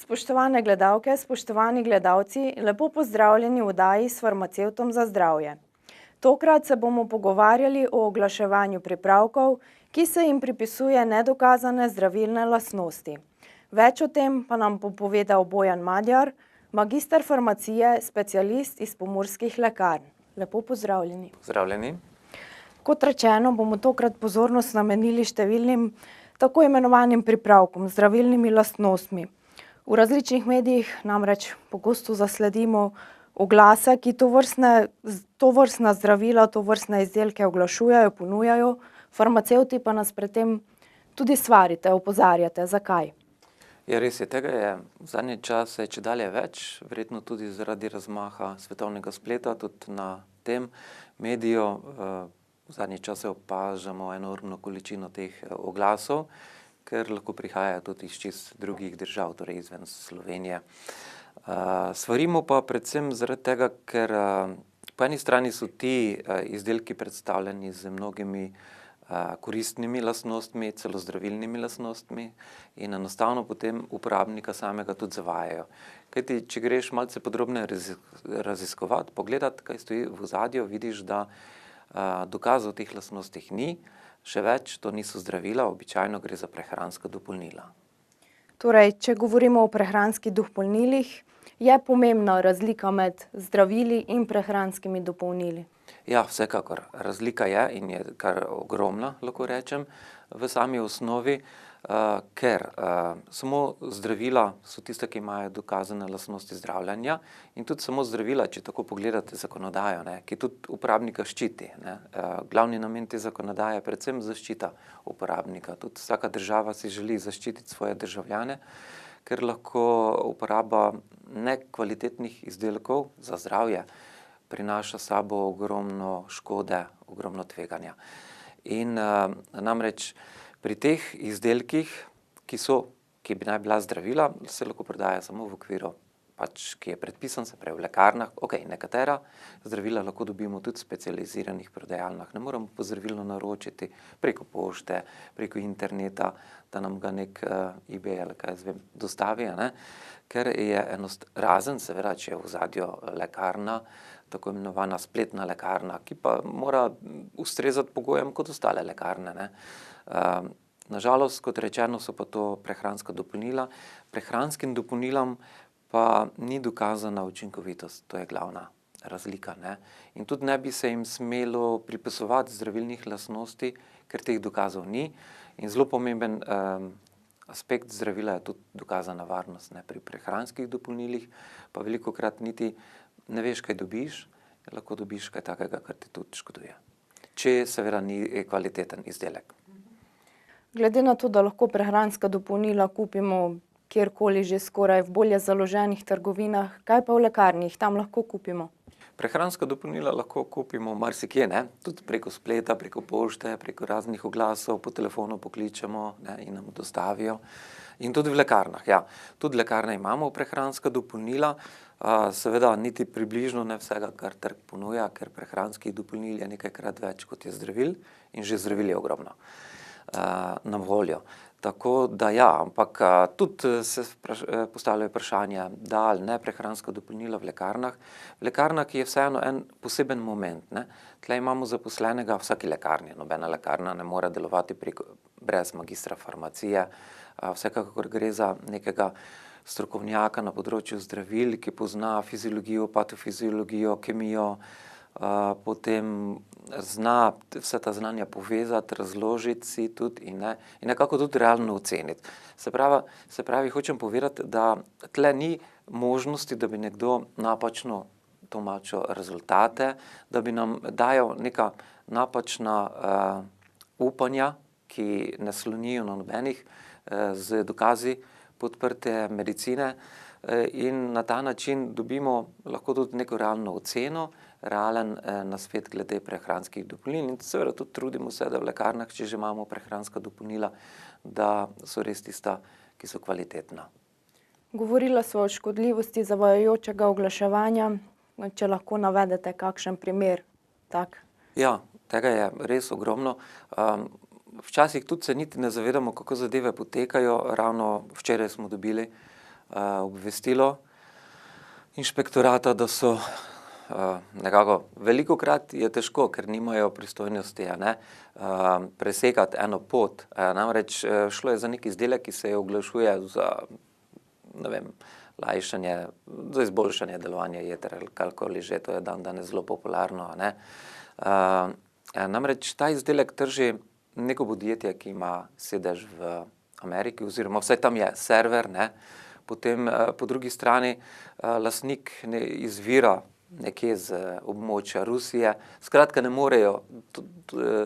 Spoštovane gledalke, spoštovani gledalci, lepo pozdravljeni v oddaji s farmacevtom za zdravje. Tokrat se bomo pogovarjali o oglaševanju pripravkov, ki se jim pripisuje nedokazane zdravilne lastnosti. Več o tem pa nam bo povedal Bojan Madjar, magister farmacije, specialist iz Pomurskih lekarn. Lepo pozdravljeni. Pozdravljeni. Kot rečeno, bomo tokrat pozornost namenili številnim tako imenovanim pripravkom, zdravilnimi lastnostmi. V različnih medijih namreč pogosto zasledimo oglase, ki tovrstna zdravila, tovrstne izdelke oglašujejo, ponujajo, farmacevti pa nas pred tem tudi svarite, opozarjate. Zakaj? Ja, res je, tega je v zadnje čase čedalje več, verjetno tudi zaradi razmaha svetovnega spleta, tudi na tem mediju v zadnje čase opažamo enormno količino teh oglasov, ker lahko prihajajo tudi iz čisto drugih držav, torej izven Slovenije. Svarimo pa predvsem zaradi tega, ker po eni strani so ti izdelki predstavljeni z mnogimi koristnimi lastnostmi, celo zdravilnimi lastnostmi in enostavno potem uporabnika samega tudi zavajajo. Kajti, če greš malce podrobneje raziskovati, pogledati, kaj stoji v ozadju, vidiš, da dokazov teh lastnostih ni. Še več, to niso zdravila, običajno gre za prehranska dopolnila. Torej, če govorimo o prehranskih dopolnilih, je pomembna razlika med zdravili in prehranskimi dopolnili? Ja, vsekakor. Razlika je in je kar ogromna, lahko rečem, v sami osnovi, ker samo zdravila so tiste, ki imajo dokazane lastnosti zdravljenja in tudi samo zdravila, če tako pogledate zakonodajo, ki tudi uporabnika ščiti. Glavni namen te zakonodaje je predvsem zaščita uporabnika. Tudi vsaka država si želi zaščititi svoje državljane, ker lahko uporaba nekvalitetnih izdelkov za zdravje prinaša s sabo ogromno škode, ogromno tveganja. In namreč pri teh izdelkih, ki bi naj bila zdravila, se lahko prodaja samo v okviru, ki je predpisan, se pravi v lekarnah. Nekatera zdravila lahko dobimo tudi v specializiranih prodajalnah. Ne moremo pa zdravilo naročiti preko pošte, preko interneta, da nam ga nek eBay ali kaj jaz vem dostavi, ker je razen, seveda, če je v ozadju lekarna, tako imenovana spletna lekarna, ki pa mora ustrezati pogojem kot ostale lekarne. Nažalost, kot rečeno, so pa to prehranska dopolnila. Prehranskim dopolnilam pa ni dokazana učinkovitost, to je glavna razlika. In tudi ne bi se jim smelo pripisovati zdravilnih lastnosti, ker teh dokazov ni. In zelo pomemben aspekt zdravila je tudi dokazana varnost. Pri prehranskih dopolnilih pa velikokrat niti ne veš, kaj dobiš, lahko dobiš kaj takega, kar ti tudi škoduje. Če seveda ni kvaliteten izdelek. Glede na to, da lahko prehranska dopolnila kupimo kjerkoli že skoraj v bolje založenih trgovinah, kaj pa v lekarni, jih tam lahko kupimo? Prehranska dopolnila lahko kupimo marsikje, tudi preko spleta, preko pošte, preko raznih oglasov, po telefonu pokličemo in nam dostavijo. In tudi v lekarnah, ja. Tudi lekarne imamo prehranska dopolnila, seveda niti približno ne vsega, kar trg ponuja, ker prehranskih dopolnil je nekajkrat več, kot je zdravil, in že zdravil je ogromno na voljo. Tako da ja, ampak tudi se postavljajo vprašanja, da ali ne prehranska dopolnila v lekarnah. V lekarnah je vseeno en poseben moment. Tle imamo zaposlenega v vsaki lekarni. Nobena lekarna ne more delovati brez magistra farmacije. Vsekakor gre za nekega strokovnjaka na področju zdravil, ki pozna fiziologijo, patofiziologijo, kemijo, potem zna vse ta znanja povezati, razložiti si tudi in nekako tudi realno oceniti. Se pravi, hočem povedati, da tle ni možnosti, da bi nekdo napačno tolmačil rezultate, da bi nam dajal neka napačna upanja, ki ne slonijo na nobenih z dokazi podprte medicine, in na ta način dobimo lahko tudi neko realno oceno, realen nasvet glede prehranskih dopolnil in seveda tudi trudimo se, da v lekarnah, če že imamo prehranska dopolnila, da so res tista, ki so kvalitetna. Govorila sva o škodljivosti zavajajočega oglaševanja, če lahko navedete kakšen primer tak. Ja, tega je res ogromno. Včasih tudi se niti ne zavedamo, kako zadeve potekajo. Ravno včeraj smo dobili obvestilo inšpektorata, da so nekako velikokrat je težko, ker nimajo pristojnosti, presekati eno pot. Namreč šlo je za neki izdelek, ki se oglašuje za, ne vem, lajšanje, za izboljšanje delovanja jeter ali karkoli že, to je danes zelo popularno. Namreč ta izdelek trži neko podjetje, ki ima sedež v Ameriki, oziroma vsaj tam je server, potem po drugi strani lastnik izvira nekje z območja Rusije. Skratka, ne morejo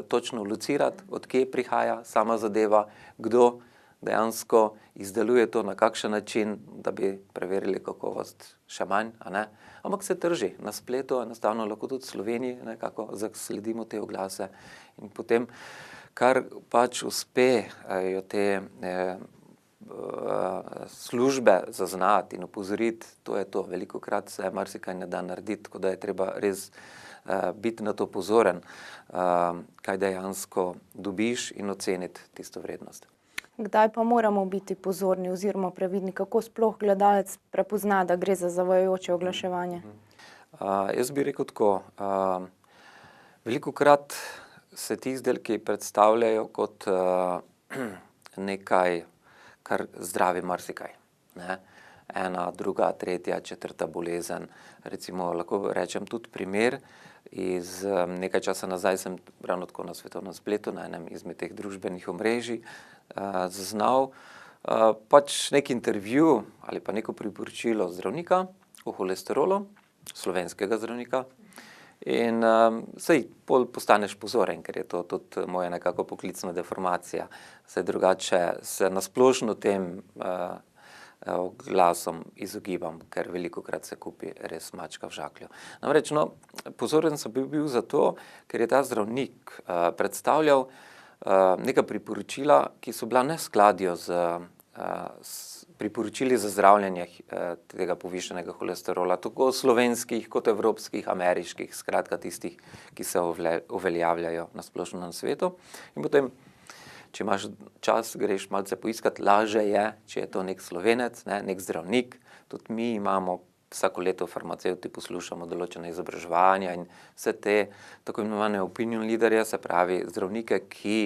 točno locirati, od kje prihaja sama zadeva, kdo dejansko izdeluje to, na kakšen način, da bi preverili kakovost, še manj, ampak se trži na spletu, enostavno lahko tudi v Sloveniji nekako zasledimo te oglase in potem, kar pač uspejo te službe zaznati in opozoriti, to je to. Velikokrat se marsikaj ne da narediti, tako da je treba res biti na to pozoren, kaj dejansko dobiš in oceniti tisto vrednost. Kdaj pa moramo biti pozorni oziroma previdni, kako sploh gledalec prepozna, da gre za zavajajoče oglaševanje? Jaz bi rekel tako, velikokrat se ti izdelki predstavljajo kot nekaj, kar zdravi marsikaj. Ena, druga, tretja, četrta bolezen. Recimo, lahko rečem tudi primer, iz nekaj časa nazaj sem ravno tako na svetovnem spletu, na enem izmed teh družbenih omrežij, zaznal pač nek intervju ali pa neko priporočilo zdravnika o holesterolu, slovenskega zdravnika. In saj pol postaneš pozoren, ker je to tudi moja nekako poklicna deformacija. Saj drugače se nasplošno tem oglasom izogibam, ker velikokrat se kupi res mačka v žaklju. Namreč, pozoren sem bil zato, ker je ta zdravnik predstavljal neka priporočila, ki so bila v neskladju z priporočili za zdravljenje tega povišanega holesterola, tako slovenskih kot evropskih, ameriških, skratka tistih, ki se uveljavljajo na splošno na svetu. In potem, če imaš čas, greš malce poiskat, lažje je, če je to nek Slovenec, nek zdravnik. Tudi mi imamo vsako leto farmacevti poslušamo določene izobraževanja in vse te tako imenovane opinion leaderje, se pravi zdravnike, ki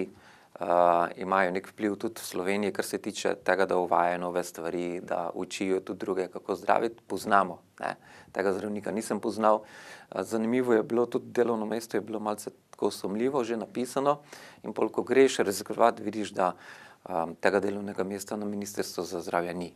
imajo nek vpliv tudi v Sloveniji, kar se tiče tega, da uvajajo nove stvari, da učijo tudi druge, kako zdraviti, poznamo. Tega zdravnika nisem poznal. Zanimivo je bilo, tudi delovno mesto je bilo malce tako sumljivo že napisano in pol, ko greš raziskovati, vidiš, da tega delovnega mesta na Ministrstvu za zdravje ni.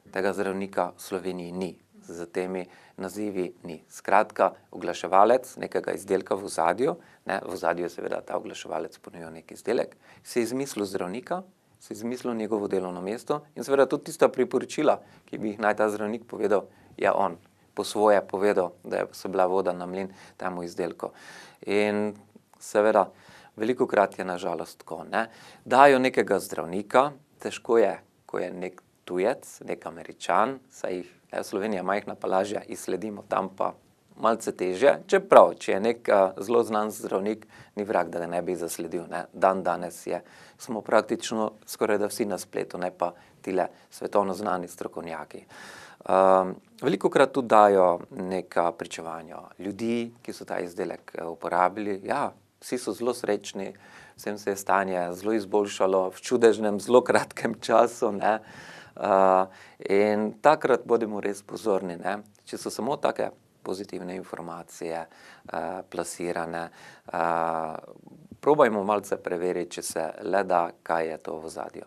Tega zdravnika v Sloveniji ni. Z temi nazivi ni. Skratka, oglaševalec nekega izdelka v ozadju, v ozadju je seveda ta oglaševalec ponujal nek izdelek, se je izmislil zdravnika, se je izmislil njegovo delovno mesto in seveda tudi tista priporočila, ki bi jih naj ta zdravnik povedal, je on po svoje povedal, da so bila voda na mlin temu izdelku. In seveda, velikokrat je na žalost tako. Dajo nekega zdravnika, težko je, ko je nek tujec, nek Američan, saj jih Slovenija majhna pa lažje izsledimo, tam pa malce težje, čeprav, če je nek zelo znan zdravnik, ni vrag, da ga ne bi zasledil. Danes smo praktično skoraj da vsi na spletu, ne pa tile svetovno znani strokovnjaki. Velikokrat tudi dajo neka pričevanja ljudi, ki so ta izdelek uporabili. Ja, vsi so zelo srečni, vsem se je stanje zelo izboljšalo v čudežnem, zelo kratkem času. In takrat bodimo res pozorni, če so samo take pozitivne informacije plasirane, probajmo malce preveriti, če se le da, kaj je to v ozadju.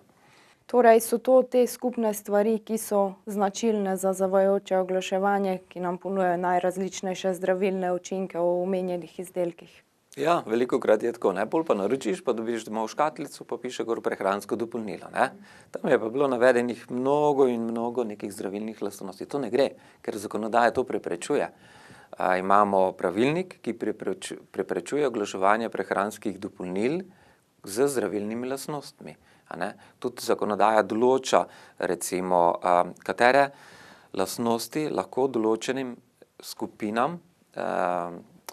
Torej so to te skupne stvari, ki so značilne za zavajajoče oglaševanje, ki nam ponujajo najrazličnejše zdravilne učinke v omenjenih izdelkih. Ja, velikokrat je tako, pol pa naročiš, pa dobiš domov škatlico, pa piše gor prehransko dopolnilo. Tam je pa bilo navedenih mnogo in mnogo nekih zdravilnih lastnosti. To ne gre, ker zakonodaja to preprečuje. Imamo pravilnik, ki preprečuje oglaševanje prehranskih dopolnil z zdravilnimi lastnostmi. Tudi zakonodaja določa, recimo, katere lastnosti lahko določenim skupinam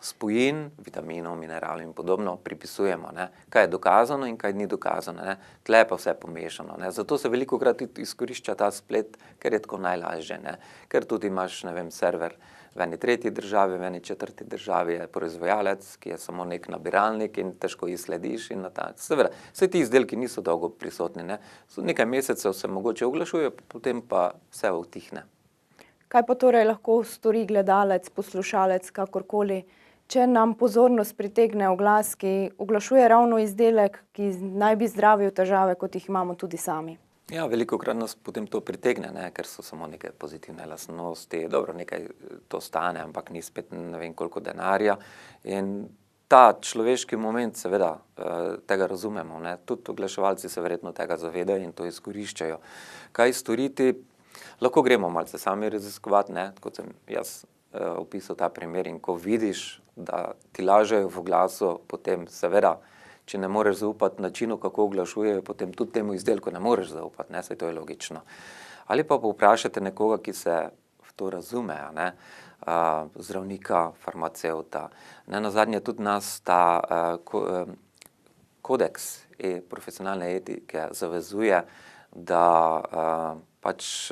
spojin, vitaminov, mineralov in podobno pripisujemo, ne. Kaj je dokazano in kaj ni dokazano, ne. Tle je pa vse pomešano, ne. Zato se velikokrat tudi izkorišča ta splet, ker je tako najlažje, ne. Ker tudi imaš, ne vem, server v eni tretji državi, v eni četrti državi je proizvajalec, ki je samo nek nabiralnik in težko jih slediš in na ta. Seveda, vse ti izdelki niso dolgo prisotni, ne. Nekaj mesecev se mogoče oglašujejo, potem pa vse utihne. Kaj pa torej lahko stori gledalec, poslušalec, kakorkoli, če nam pozornost pritegne oglas, ki oglašuje ravno izdelek, ki naj bi zdravil težave, kot jih imamo tudi sami? Ja, velikokrat nas potem to pritegne, ne, ker so samo neke pozitivne lastnosti, dobro, nekaj to stane, ampak ni spet ne vem koliko denarja in ta človeški moment, seveda, tega razumemo, ne, tudi oglaševalci se verjetno tega zavedajo in to izkoriščajo. Kaj storiti? Lahko gremo malce sami raziskovati, ne, kot sem jaz opisal ta primer in ko vidiš, da ti lažejo v oglasu, potem seveda, če ne moreš zaupati načinu, kako oglašujejo, potem tudi temu izdelku ne moreš zaupati, ne, saj to je logično. Ali pa povprašate nekoga, ki se v to razume, ne, zdravnika, farmacevta. Nenazadnje tudi nas ta kodeks profesionalne etike zavezuje, da pač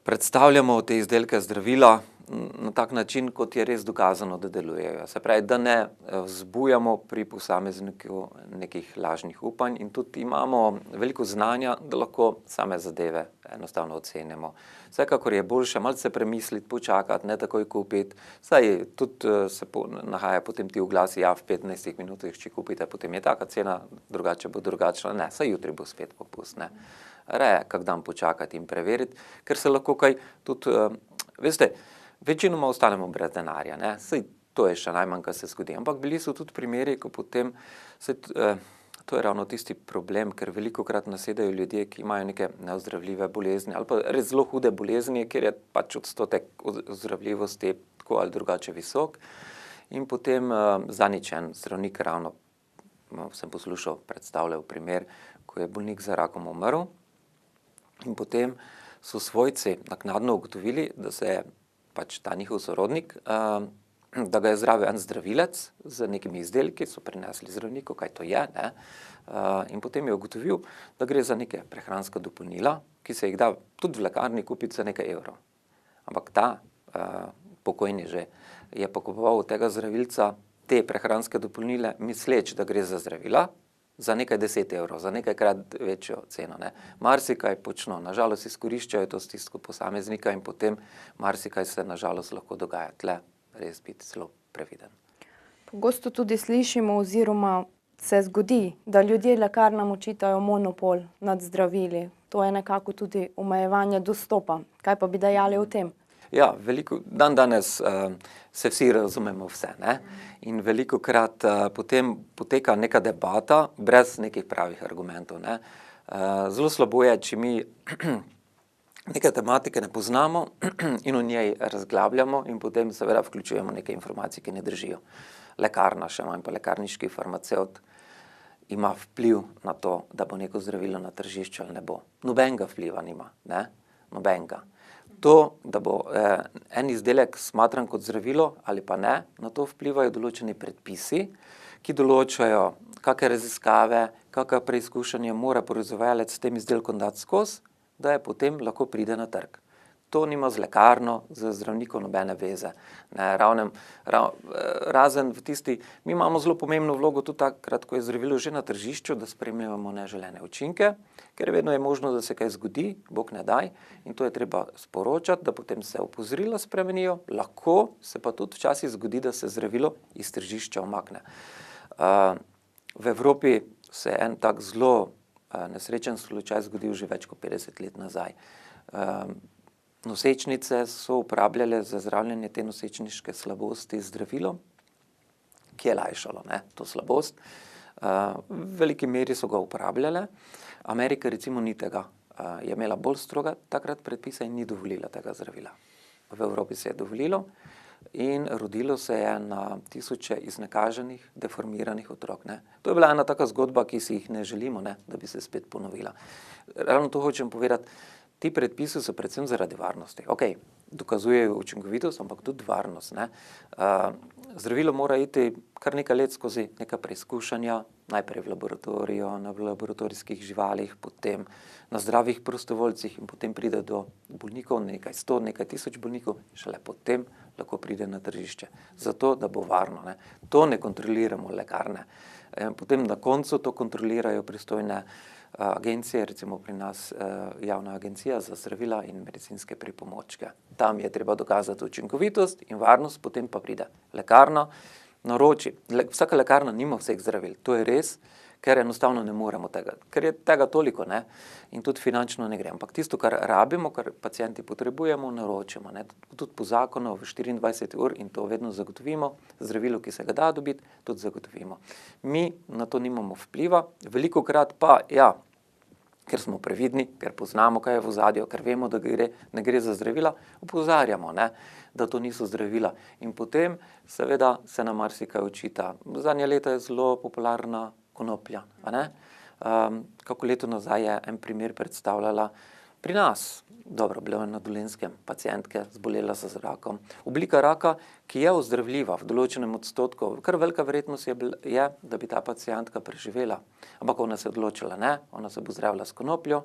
predstavljamo te izdelke, zdravila na tak način, kot je res dokazano, da delujejo. Se pravi, da ne vzbujamo pri posamezniku nekih lažnih upanj in tudi imamo veliko znanja, da lahko same zadeve enostavno ocenimo. Vsekakor je boljše malce premisliti, počakati, ne takoj kupiti. Saj tudi se nahaja potem ti oglasi, ja, v 15 minutah, če kupite, potem je taka cena, drugače bo drugačna. Ne, saj jutri bo spet popust, ne. Raje kak dan počakati in preveriti, ker se lahko kaj tudi, veste, večinoma ostanemo brez denarja, ne, saj to je še najmanj, kar se zgodi, ampak bili so tudi primeri, ko potem se, to je ravno tisti problem, ker velikokrat nasedajo ljudje, ki imajo neke neozdravljive bolezni ali pa res zelo hude bolezni, kjer je pač odstotek ozdravljivosti tako ali drugače visok in potem zadnjič en zdravnik ravno, sem poslušal, predstavljal primer, ko je bolnik za rakom umrl in potem so svojci naknadno ugotovili, da se je pač ta njihov sorodnik, da ga je zdravil en zdravilec z nekimi izdelki, so prinesli zdravniku, kaj to je, ne, in potem je ugotovil, da gre za neke prehranska dopolnila, ki se jih da tudi v lekarni kupiti za nekaj evrov. Ampak ta pokojni že je pa kupoval od tega zdravilca te prehranske dopolnile, misleč, da gre za zdravila, za nekaj 10 evrov, za nekajkrat večjo ceno, ne. Marsikaj počno, nažalost izkoriščajo to stisko posameznika in potem marsikaj se nažalost lahko dogaja. Tle res biti zelo previden. Pogosto tudi slišimo oziroma se zgodi, da ljudje lekarnam očitajo monopol nad zdravili. To je nekako tudi omejevanje dostopa. Kaj pa bi dejali o tem? Ja, veliko, danes se vsi razumemo vse, ne, in velikokrat potem poteka neka debata brez nekih pravih argumentov, ne. Zelo slabo je, če mi neke tematike ne poznamo in o njej razglabljamo in potem seveda vključujemo neke informacije, ki ne držijo. Lekarna, še manj pa lekarniški farmacevt ima vpliv na to, da bo neko zdravilo na tržišču ali ne bo. Nobenega vpliva nima, ne, nobenega. To, da bo en izdelek smatran kot zdravilo ali pa ne, na to vplivajo določeni predpisi, ki določajo, kakšne raziskave, kakšna preizkušanja mora proizvajalec s tem izdelkom dati skozi, da je potem lahko pride na trg. To nima z lekarno, z zdravnikom nobene veze. Ne, razen v tisti, mi imamo zelo pomembno vlogo tudi takrat, ko je zdravilo že na tržišču, da spremljamo neželene učinke, ker vedno je možno, da se kaj zgodi, Bog ne daj, in to je treba sporočati, da potem se opozorila spremenijo, lahko se pa tudi včasih zgodi, da se zdravilo iz tržišča umakne. V Evropi se je en tak zelo nesrečen slučaj zgodil že več kot 50 let nazaj. Nosečnice so uporabljale za zdravljenje te nosečniške slabosti zdravilo, ki je lajšalo, ne, to slabost. V veliki meri so ga uporabljale. Amerika recimo ni tega, je imela bolj stroga takrat predpise in ni dovolila tega zdravila. V Evropi se je dovolilo in rodilo se je na tisoče iznakaženih, deformiranih otrok, ne. To je bila ena taka zgodba, ki si jih ne želimo, ne, da bi se spet ponovila. Ravno to hočem povedati, ti predpisi so predvsem zaradi varnosti. Okej, dokazujejo učinkovitost, ampak tudi varnost, ne. Zdravilo mora iti kar nekaj let skozi neka preizkušanja, najprej v laboratoriju, na laboratorijskih živalih, potem na zdravih prostovoljcih in potem pride do bolnikov, nekaj 100, nekaj 1000 bolnikov, šele potem lahko pride na tržišče. Zato, da bo varno, ne. To ne kontroliramo lekarne. Potem na koncu to kontrolirajo pristojne agencije, recimo pri nas Javna agencija za zdravila in medicinske pripomočke. Tam je treba dokazati učinkovitost in varnost, potem pa pride lekarna, naroči. Vsaka lekarna nima vseh zdravil, to je res, ker enostavno ne moremo tega, ker je tega toliko, ne, in tudi finančno ne gre. Ampak tisto, kar rabimo, kar pacienti potrebujemo, naročimo, ne, tudi po zakonu v 24 ur in to vedno zagotovimo, zdravilo, ki se ga da dobiti, tudi zagotovimo. Mi na to nimamo vpliva, velikokrat pa, ja, ker smo previdni, ker poznamo, kaj je v ozadju, ker vemo, da ne gre za zdravila, opozarjamo, ne, da to niso zdravila. In potem seveda se nam marsikaj očita. Zadnja leta je zelo popularna konoplja, a ne? Kako leto nazaj je en primer predstavljala pri nas, dobro, bila je na Dolenjskem, pacientke zbolela za rakom. Oblika raka, ki je ozdravljiva v določenem odstotku, kar velika verjetnost je, da bi ta pacientka preživela. Ampak ona se je odločila, ne, ona se bo zdravila s konopljo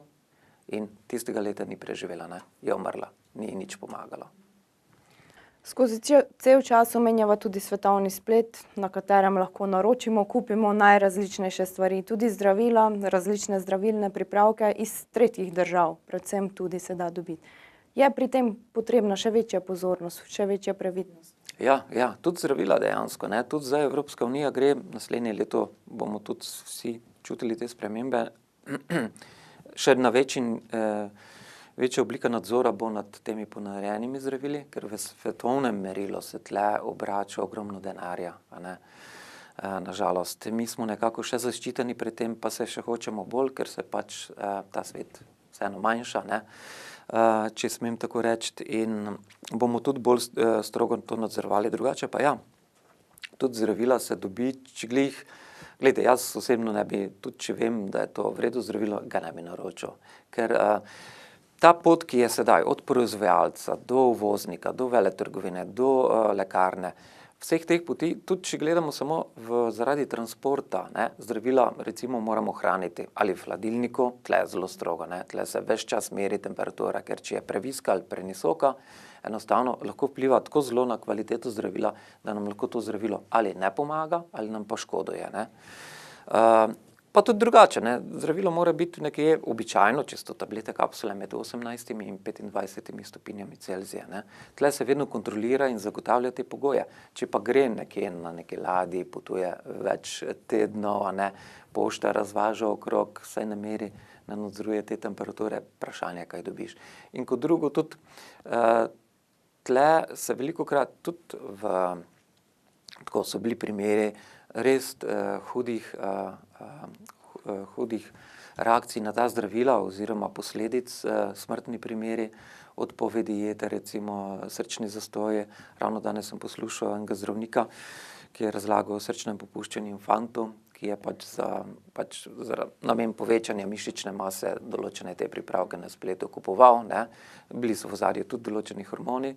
in tistega leta ni preživela, ne, je umrla, ni nič pomagalo. Skozi cel čas omenjava tudi svetovni splet, na katerem lahko naročimo, kupimo najrazličnejše stvari, tudi zdravila, različne zdravilne pripravke iz tretjih držav, predvsem tudi se da dobiti. Je pri tem potrebna še večja pozornost, še večja previdnost? Ja, tudi zdravila dejansko, ne, tudi zdaj Evropska unija gre, naslednje leto bomo tudi vsi čutili te spremembe, še na večja oblika nadzora bo nad temi ponarejenimi zdravili, ker v svetovnem merilu se tle obrača ogromno denarja, a ne. Nažalost, mi smo nekako še zaščiteni pred tem, pa se še hočemo bolj, ker se pač ta svet vseeno manjša, ne. Če smem tako reči, in bomo tudi bolj strogo to nadzorovali, drugače pa ja, tudi zdravila se dobi, če glih, glejte, jaz osebno ne bi, tudi če vem, da je to v redu zdravilo, ga ne bi naročil, ker ta pot, ki je sedaj od proizvajalca do uvoznika, do veletrgovine, do lekarne, vseh teh poti, tudi če gledamo samo zaradi transporta, ne, zdravila recimo moramo hraniti ali v hladilniku, tle je zelo strogo, ne, tle se ves čas meri temperatura, ker če je previsoka ali prenisoka, enostavno lahko vpliva tako zelo na kvaliteto zdravila, da nam lahko to zdravilo ali ne pomaga ali nam pa škoduje, ne. Pa tudi drugače, ne, zdravilo mora biti nekje običajno, če so tablete, kapsule med 18 in 25 stopinjami Celzija, ne. Tle se vedno kontrolira in zagotavlja te pogoje. Če pa gre nekje na neki ladji, potuje več tednov, a ne, pošta razvaža okrog, saj ne meri, ne nadzoruje te temperature, vprašanje, kaj dobiš. In kot drugo tudi, tle se velikokrat tudi tako so bili primeri res hudih reakcij na ta zdravila oziroma posledic, smrtni primeri, odpovedi jete, recimo srčni zastoji. Ravno danes sem poslušal enega zdravnika, ki je razlagal o srčnem popuščanju infantu, ki je za namen povečanja mišične mase določene te pripravke na spletu kupoval, ne. Bili so v ozadju tudi določeni hormoni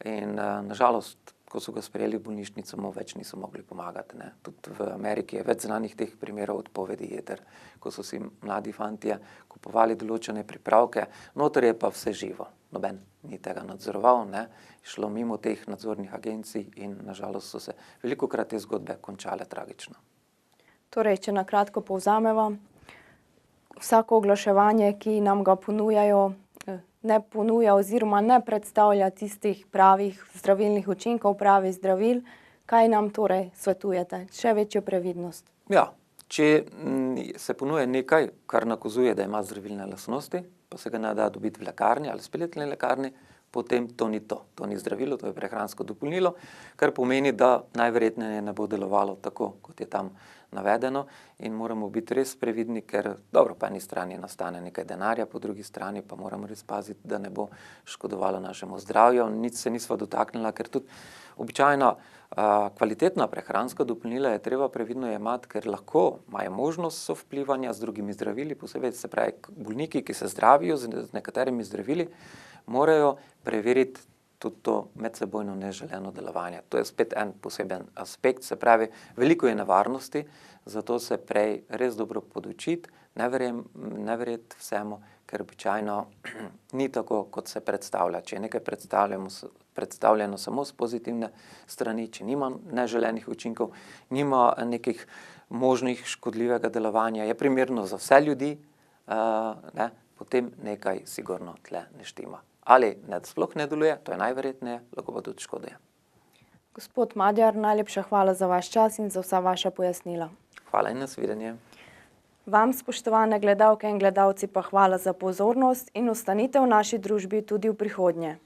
in nažalost, ko so ga sprejeli v bolnišnico, mu več niso mogli pomagati, ne. Tudi v Ameriki je več znanih teh primerov odpovedi jeter, ko so si mladi fantje kupovali določene pripravke, noter je pa vse živo, noben ni tega nadzoroval, ne, šlo mimo teh nadzornih agencij in nažalost so se velikokrat te zgodbe končale tragično. Torej, če na kratko povzameva, vsako oglaševanje, ki nam ga ponujajo, ne ponuja oziroma ne predstavlja tistih pravih zdravilnih učinkov, pravih zdravil, kaj nam torej svetujete? Še večjo previdnost? Ja, če se ponuja nekaj, kar nakazuje, da ima zdravilne lastnosti, pa se ga ne da dobiti v lekarni ali spletni lekarni, potem to ni to. To ni zdravilo, to je prehransko dopolnilo, kar pomeni, da najverjetneje ne bo delovalo tako, kot je tam navedeno in moramo biti res previdni, ker dobro, po eni strani nastane nekaj denarja, po drugi strani pa moramo res paziti, da ne bo škodovalo našemu zdravju. Nič se nisva dotaknila, ker tudi običajna kvalitetna prehranska dopolnila je treba previdno jemati, ker lahko imajo možnost sovplivanja z drugimi zdravili, posebej se pravi bolniki, ki se zdravijo z nekaterimi zdravili, morajo preveriti tudi to medsebojno neželeno delovanje. To je spet en poseben aspekt, se pravi, veliko je nevarnosti, zato se prej res dobro podučiti, ne verjeti vsemu, ker običajno ni tako, kot se predstavlja. Če je nekaj predstavljeno samo z pozitivne strani, če nima neželenih učinkov, nima nekih možnih škodljivega delovanja, je primerno za vse ljudi, potem nekaj sigurno tle ne štima. Ali sploh ne deluje, to je najverjetneje, lahko pa tudi škoduje. Gospod Madjar, najlepša hvala za vaš čas in za vsa vaša pojasnila. Hvala in nasvidenje. Vam, spoštovane gledalke in gledalci, pa hvala za pozornost in ostanite v naši družbi tudi v prihodnje.